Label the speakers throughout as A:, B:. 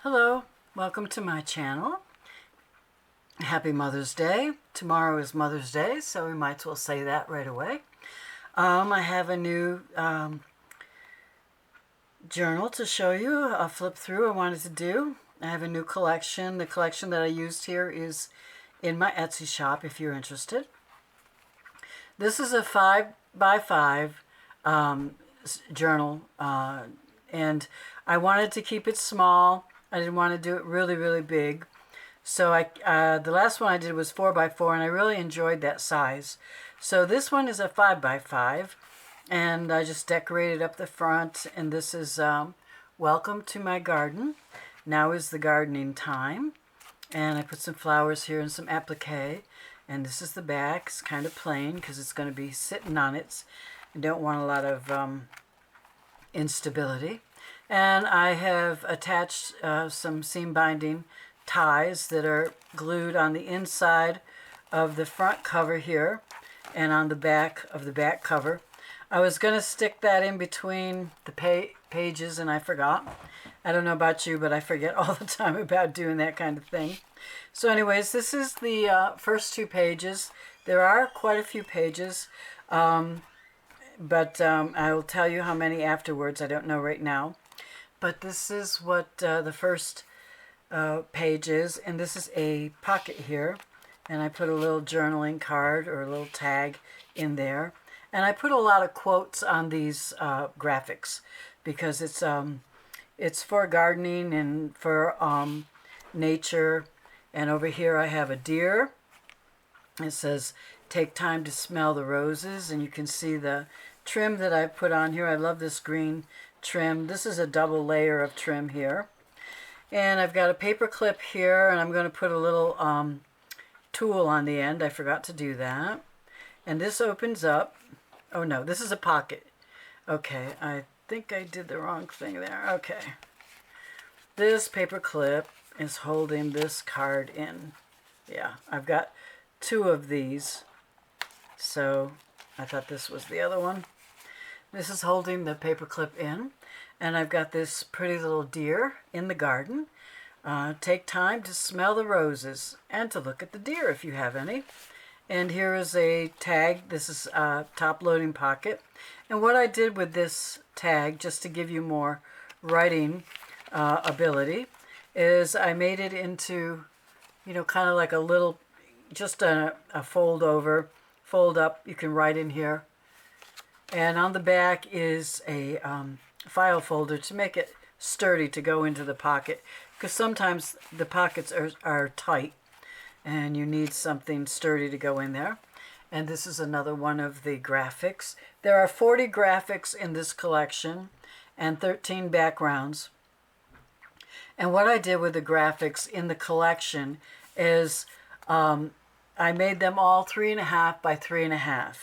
A: Hello, welcome to my channel. Happy Mother's Day. Tomorrow is Mother's Day, so we might as well say that right away. I have a new journal to show you, a flip through I wanted to do. I have a new collection. The collection that I used here is in my Etsy shop if you're interested. This is a 5x5 journal, and I wanted to keep it small. I didn't want to do it really big. So the last one I did was 4x4, and I really enjoyed that size. So this one is a 5x5, and I just decorated up the front. And this is welcome to my garden. Now is the gardening time. And I put some flowers here and some applique. And this is the back. It's kind of plain because it's going to be sitting on it. I don't want a lot of instability. And I have attached some seam binding ties that are glued on the inside of the front cover here and on the back of the back cover. I was going to stick that in between the pages and I forgot. I don't know about you, but I forget all the time about doing that kind of thing. So anyways, this is the first two pages. There are quite a few pages, but I will tell you how many afterwards. I don't know right now. But this is what the first page is, and this is a pocket here. And I put a little journaling card or a little tag in there. And I put a lot of quotes on these graphics because it's for gardening and for nature. And over here I have a deer. It says, take time to smell the roses. And you can see the trim that I put on here. I love this green trim. This is a double layer of trim here. And I've got a paper clip here, and I'm going to put a little tool on the end. I forgot to do that. And this opens up. Oh no, this is a pocket. Okay, I think I did the wrong thing there. Okay. This paper clip is holding this card in. Yeah, I've got two of these. So I thought this was the other one. This is holding the paper clip in, and I've got this pretty little deer in the garden. Take time to smell the roses and to look at the deer if you have any. And here is a tag. This is a top loading pocket. And what I did with this tag, just to give you more writing ability, is I made it into, kind of like a little, just a fold over, fold up. You can write in here. And on the back is a file folder to make it sturdy to go into the pocket. Because sometimes the pockets are tight and you need something sturdy to go in there. And this is another one of the graphics. There are 40 graphics in this collection and 13 backgrounds. And what I did with the graphics in the collection is I made them all 3.5 by 3.5.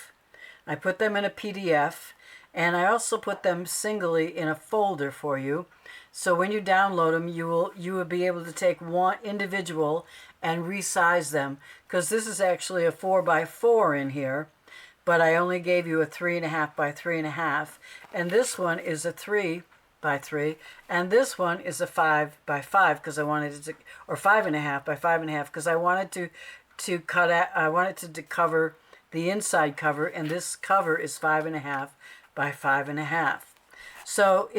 A: I put them in a PDF, and I also put them singly in a folder for you. So when you download them, you will be able to take one individual and resize them, because this is actually a 4x4 in here, but I only gave you a 3.5 by 3.5, and this one is a 3x3, and this one is a 5x5 because I wanted it to, or 5.5 by 5.5 because I wanted to cut out. I wanted to cover the inside cover, and this cover is 5.5 by 5.5. So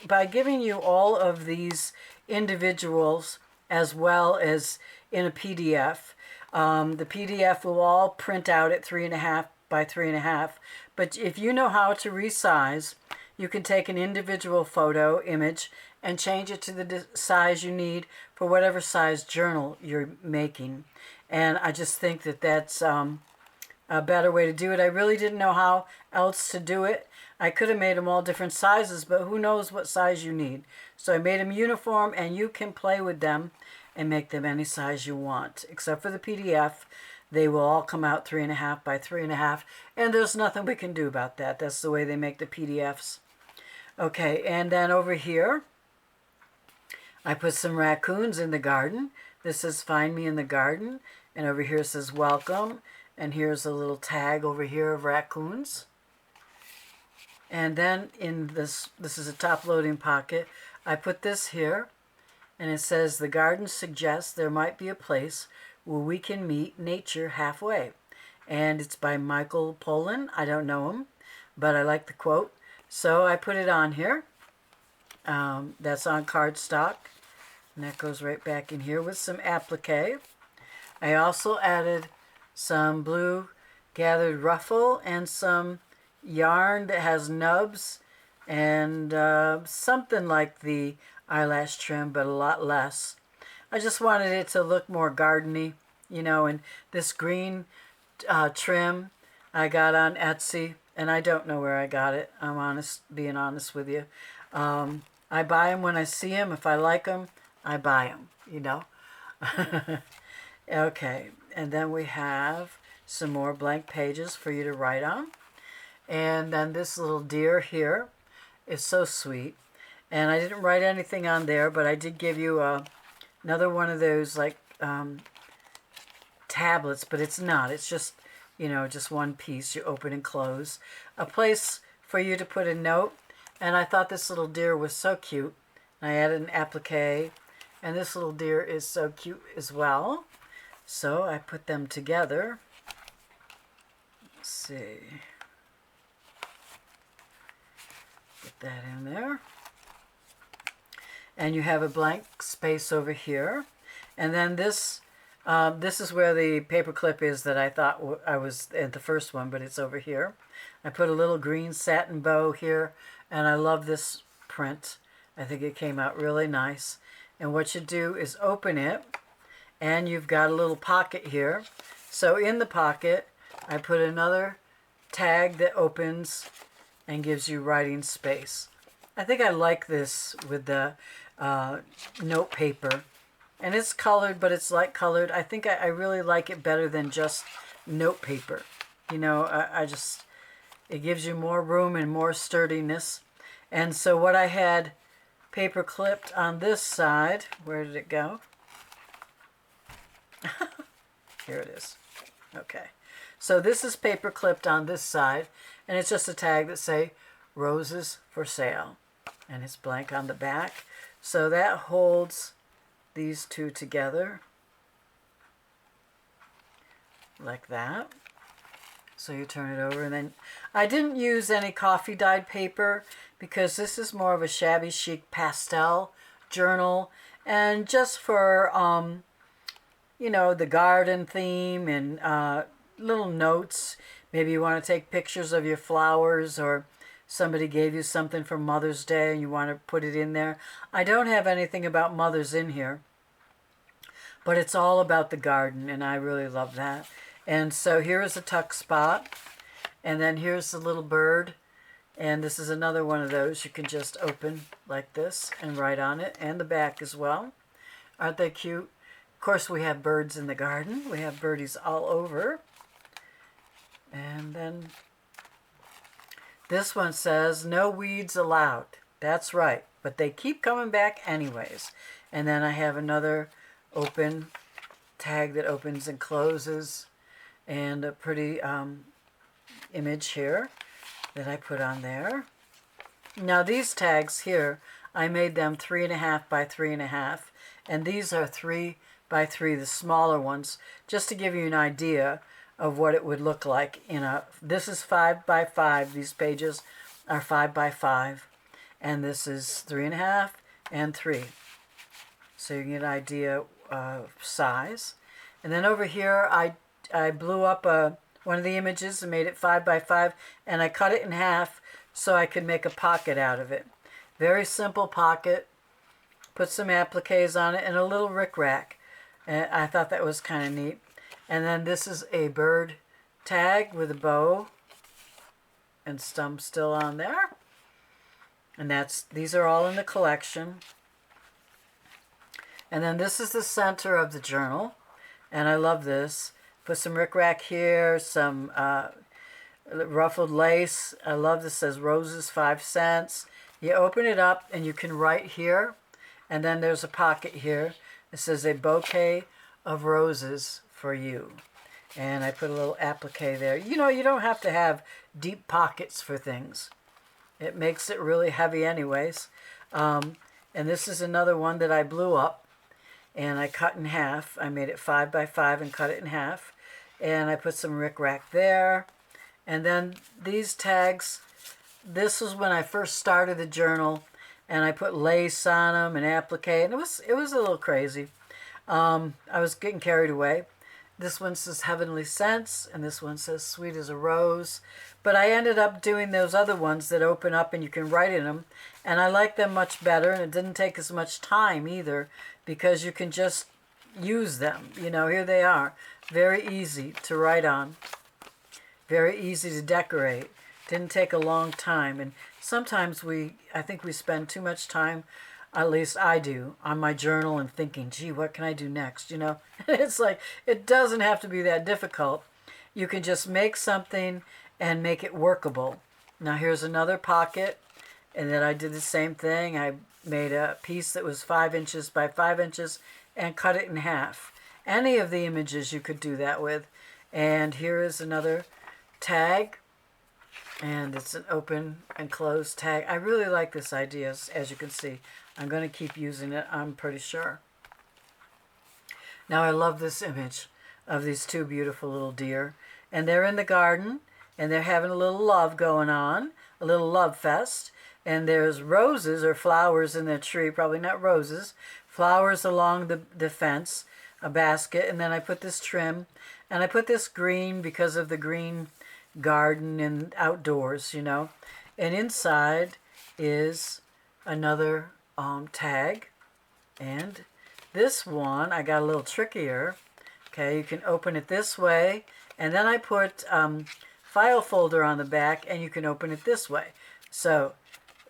A: by giving you all of these individuals as well as in a PDF, the PDF will all print out at 3.5 by 3.5. But if you know how to resize, you can take an individual photo image and change it to the size you need for whatever size journal you're making. And I just think that that's a better way to do it. I really didn't know how else to do it. I could have made them all different sizes, but who knows what size you need. So I made them uniform, and you can play with them and make them any size you want. Except for the PDF, they will all come out 3.5 by 3.5, and there's nothing we can do about that. That's the way they make the PDFs. Okay, and then over here, I put some raccoons in the garden. This says, find me in the garden. And over here says, welcome. And here's a little tag over here of raccoons. And then in this is a top loading pocket. I put this here, and it says, "The garden suggests there might be a place where we can meet nature halfway." And it's by Michael Pollan. I don't know him, but I like the quote. So I put it on here. That's on cardstock. And that goes right back in here with some applique. I also added some blue gathered ruffle and some yarn that has nubs and something like the eyelash trim, but a lot less. I just wanted it to look more gardeny, you know, and this green trim I got on Etsy, and I don't know where I got it. I'm being honest with you. I buy them when I see them. If I like them, I buy them, you know. Okay, and then we have some more blank pages for you to write on. And then this little deer here is so sweet. And I didn't write anything on there, but I did give you another one of those like tablets, but it's not. It's just, you know, just one piece you open and close. A place for you to put a note. And I thought this little deer was so cute. I added an applique, and this little deer is so cute as well. So I put them together. Let's see. Get that in there. And you have a blank space over here. And then this is where the paper clip is that I thought I was at the first one, but it's over here. I put a little green satin bow here, and I love this print. I think it came out really nice. And what you do is open it, and you've got a little pocket here. So in the pocket, I put another tag that opens and gives you writing space. I think I like this with the note paper. And it's colored, but it's light colored. I think I really like it better than just note paper. You know, it gives you more room and more sturdiness. And so what I had paper clipped on this side, where did it go? Here it is. Okay. So this is paper clipped on this side, and it's just a tag that say "Roses for Sale," and it's blank on the back. So that holds these two together like that. So you turn it over, and then I didn't use any coffee dyed paper because this is more of a shabby chic pastel journal, and just for you know, the garden theme and little notes. Maybe you want to take pictures of your flowers, or somebody gave you something for Mother's Day and you want to put it in there. I don't have anything about mothers in here, but it's all about the garden, and I really love that. And so here is a tuck spot, and then here's the little bird, and this is another one of those you can just open like this and write on it, and the back as well. Aren't they cute? Of course, we have birds in the garden. We have birdies all over. And then this one says, "No weeds allowed." That's right, but they keep coming back anyways. And then I have another open tag that opens and closes, and a pretty image here that I put on there. Now these tags here, I made them 3.5 by 3.5, and these are 3 by 3, the smaller ones, just to give you an idea of what it would look like in a. This is 5 by 5. These pages are 5 by 5, and this is 3.5 and 3. So you can get an idea of size. And then over here, I blew up one of the images and made it 5 by 5, and I cut it in half so I could make a pocket out of it. Very simple pocket. Put some appliques on it and a little rickrack. And I thought that was kind of neat. And then this is a bird tag with a bow and stump still on there. And these are all in the collection. And then this is the center of the journal. And I love this. Put some rickrack here, some ruffled lace. I love this. Says roses 5 cents. You open it up and you can write here. And then there's a pocket here. It says a bouquet of roses for you. And I put a little applique there. You know, you don't have to have deep pockets for things. It makes it really heavy anyways. And this is another one that I blew up and I cut in half. I made it 5 by 5 and cut it in half. And I put some rickrack there. And then these tags, this was when I first started the journal, and I put lace on them and applique, and it was a little crazy. I was getting carried away. This one says Heavenly Scents, and this one says Sweet as a Rose. But I ended up doing those other ones that open up and you can write in them, and I like them much better, and it didn't take as much time either because you can just use them. You know, here they are. Very easy to write on. Very easy to decorate. Didn't take a long time. And sometimes I think we spend too much time, at least I do, on my journal and thinking, gee, what can I do next? You know, it's like, it doesn't have to be that difficult. You can just make something and make it workable. Now here's another pocket, and then I did the same thing. I made a piece that was 5 inches by 5 inches and cut it in half. Any of the images you could do that with. And here is another tag, and it's an open and closed tag. I really like this idea, as you can see. I'm going to keep using it, I'm pretty sure. Now I love this image of these two beautiful little deer, and they're in the garden, and they're having a little love going on, a little love fest, and there's roses or flowers in the tree, probably not roses, flowers along the fence, a basket, and then I put this trim, and I put this green because of the green garden and outdoors, you know. And inside is another tag, and this one I got a little trickier. Okay, you can open it this way, and then I put file folder on the back, and you can open it this way. So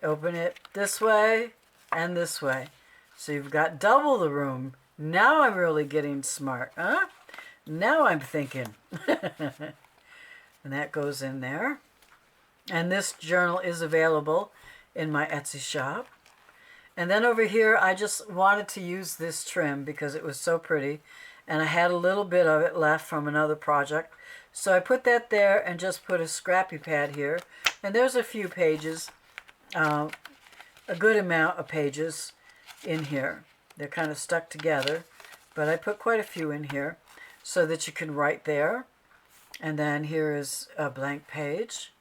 A: open it this way and this way, so you've got double the room. Now I'm really getting smart, huh? Now I'm thinking. And that goes in there. And this journal is available in my Etsy shop. And then over here, I just wanted to use this trim because it was so pretty. And I had a little bit of it left from another project. So I put that there and just put a scrappy pad here. And there's a few pages, a good amount of pages in here. They're kind of stuck together. But I put quite a few in here so that you can write there. And then here is a blank page.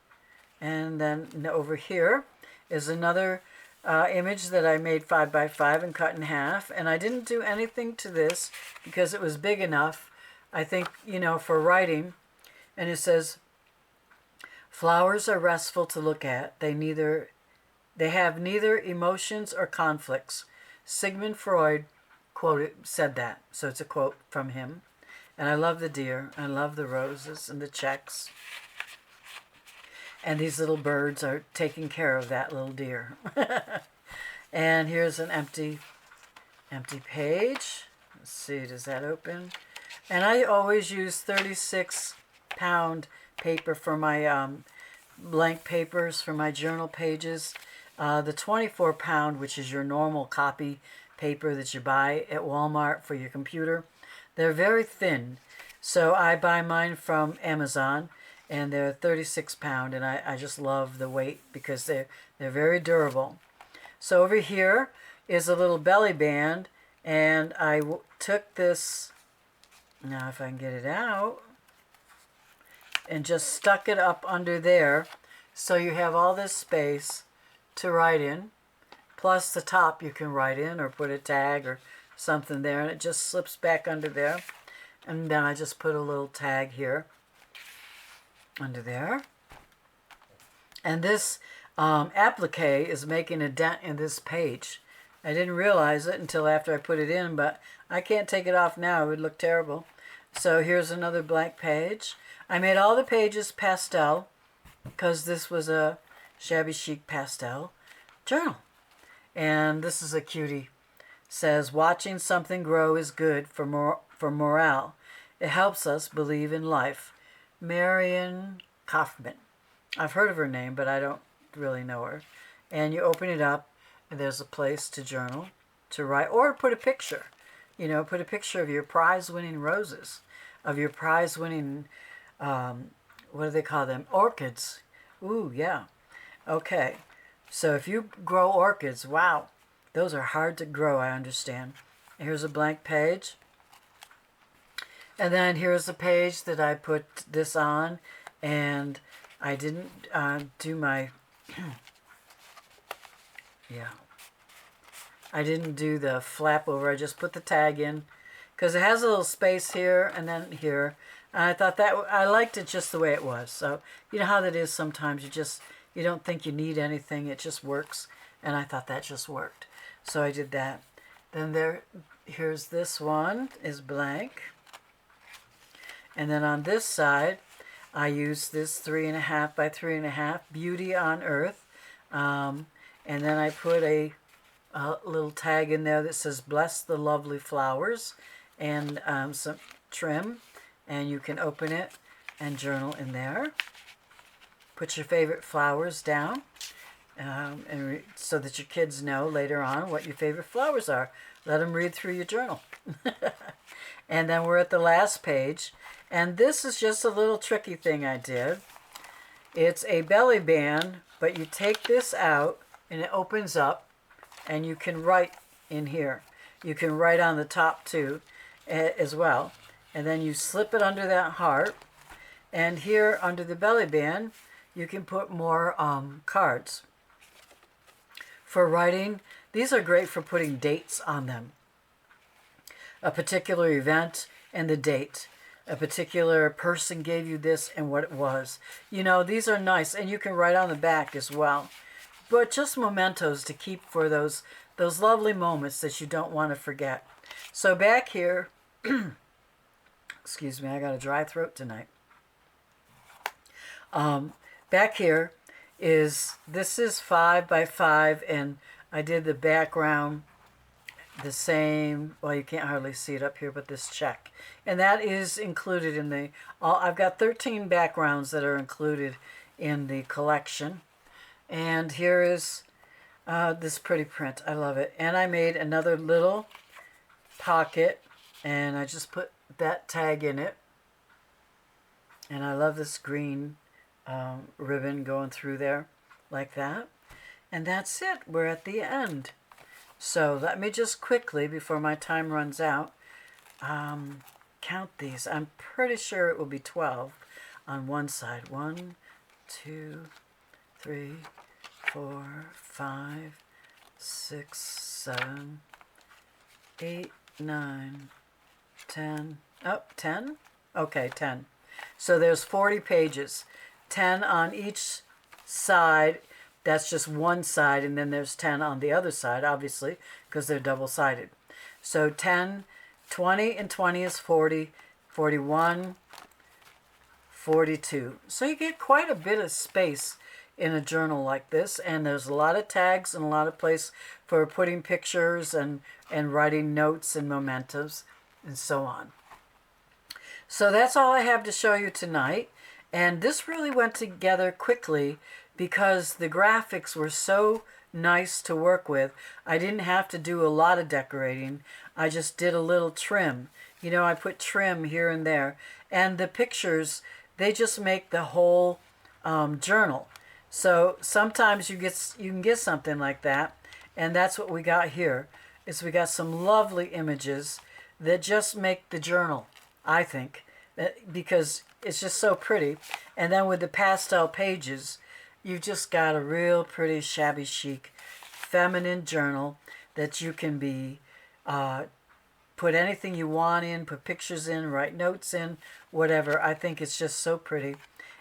A: And then over here is another image that I made 5 by 5 and cut in half. And I didn't do anything to this because it was big enough, I think, you know, for writing. And it says, flowers are restful to look at. They have neither emotions or conflicts. Sigmund Freud said that. So it's a quote from him. And I love the deer. I love the roses and the checks. And these little birds are taking care of that little deer. And here's an empty page. Let's see, does that open? And I always use 36-pound paper for my blank papers for my journal pages. The 24-pound, which is your normal copy paper that you buy at Walmart for your computer, they're very thin. So I buy mine from Amazon, and they're 36-pound, and I just love the weight because they're very durable. So over here is a little belly band, and I took this, now if I can get it out, and just stuck it up under there, so you have all this space to write in, plus the top you can write in or put a tag or something there, and it just slips back under there. And then I just put a little tag here under there. And this applique is making a dent in this page. I didn't realize it until after I put it in, but I can't take it off now. It would look terrible. So here's another blank page. I made all the pages pastel because this was a shabby chic pastel journal. And this is a cutie. Says, watching something grow is good for morale. It helps us believe in life. Marion Kaufman. I've heard of her name, but I don't really know her. And you open it up, and there's a place to journal, to write, or put a picture. You know, put a picture of your prize-winning roses, of your prize-winning, what do they call them? Orchids. Ooh, yeah. Okay. So if you grow orchids, wow. Those are hard to grow, I understand. Here's a blank page. And then here's a page that I put this on, and I didn't do my, yeah, I didn't do the flap over. I just put the tag in because it has a little space here and then here. And I thought that, I liked it just the way it was. So you know how that is sometimes. You don't think you need anything. It just works. And I thought that just worked. So I did that. Then here's this one is blank. And then on this side, I used this 3.5 by 3.5 Beauty on Earth. And then I put a little tag in there that says Bless the Lovely Flowers, and some trim. And you can open it and journal in there. Put your favorite flowers down, so that your kids know later on what your favorite flowers are. Let them read through your journal. And then we're at the last page. And this is just a little tricky thing I did. It's a belly band, but you take this out and it opens up, and you can write in here. You can write on the top too as well. And then you slip it under that heart. And here under the belly band, you can put more cards. For writing, these are great for putting dates on them. A particular event and the date. A particular person gave you this and what it was. You know, these are nice, and you can write on the back as well. But just mementos to keep for those lovely moments that you don't want to forget. So back here, excuse me, I got a dry throat tonight. Back here this is 5 by 5, and I did the background the same. Well, you can't hardly see it up here, but this check. And that is included in I've got 13 backgrounds that are included in the collection. And here is this pretty print. I love it. And I made another little pocket, and I just put that tag in it. And I love this green ribbon going through there like that. And that's it. We're at the end. So let me just quickly, before my time runs out, count these. I'm pretty sure it will be 12 on one side. 1, 2, 3, 4, 5, 6, 7, 8, 9, 10. Oh, 10? Okay, 10. So there's 40 pages. 10 on each side. That's just one side, and then there's 10 on the other side, obviously, because they're double-sided. So 10, 20, and 20 is 40, 41, 42. So you get quite a bit of space in a journal like this, and there's a lot of tags and a lot of place for putting pictures and writing notes and mementos and so on. So that's all I have to show you tonight. And this really went together quickly because the graphics were so nice to work with. I didn't have to do a lot of decorating. I just did a little trim. You know, I put trim here and there. And the pictures, they just make the whole journal. So sometimes you can get something like that. And that's what we got here, is we got some lovely images that just make the journal, I think, because it's just so pretty. And then with the pastel pages, you've just got a real pretty shabby chic feminine journal that you can put anything you want in, put pictures in, write notes in, whatever. I think it's just so pretty.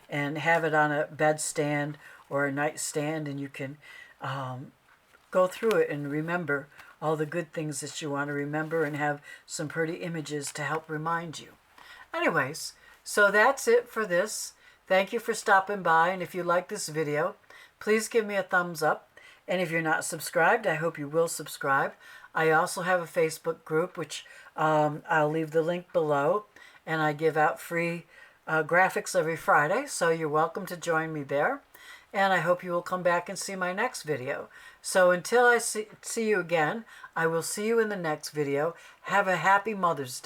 A: And have it on a bedstand or a nightstand, and you can go through it and remember all the good things that you want to remember and have some pretty images to help remind you. Anyways, so that's it for this. Thank you for stopping by, and if you like this video, please give me a thumbs up. And if you're not subscribed, I hope you will subscribe. I also have a Facebook group, which I'll leave the link below, and I give out free graphics every Friday, so you're welcome to join me there. And I hope you will come back and see my next video. So until I see you again, I will see you in the next video. Have a happy Mother's Day.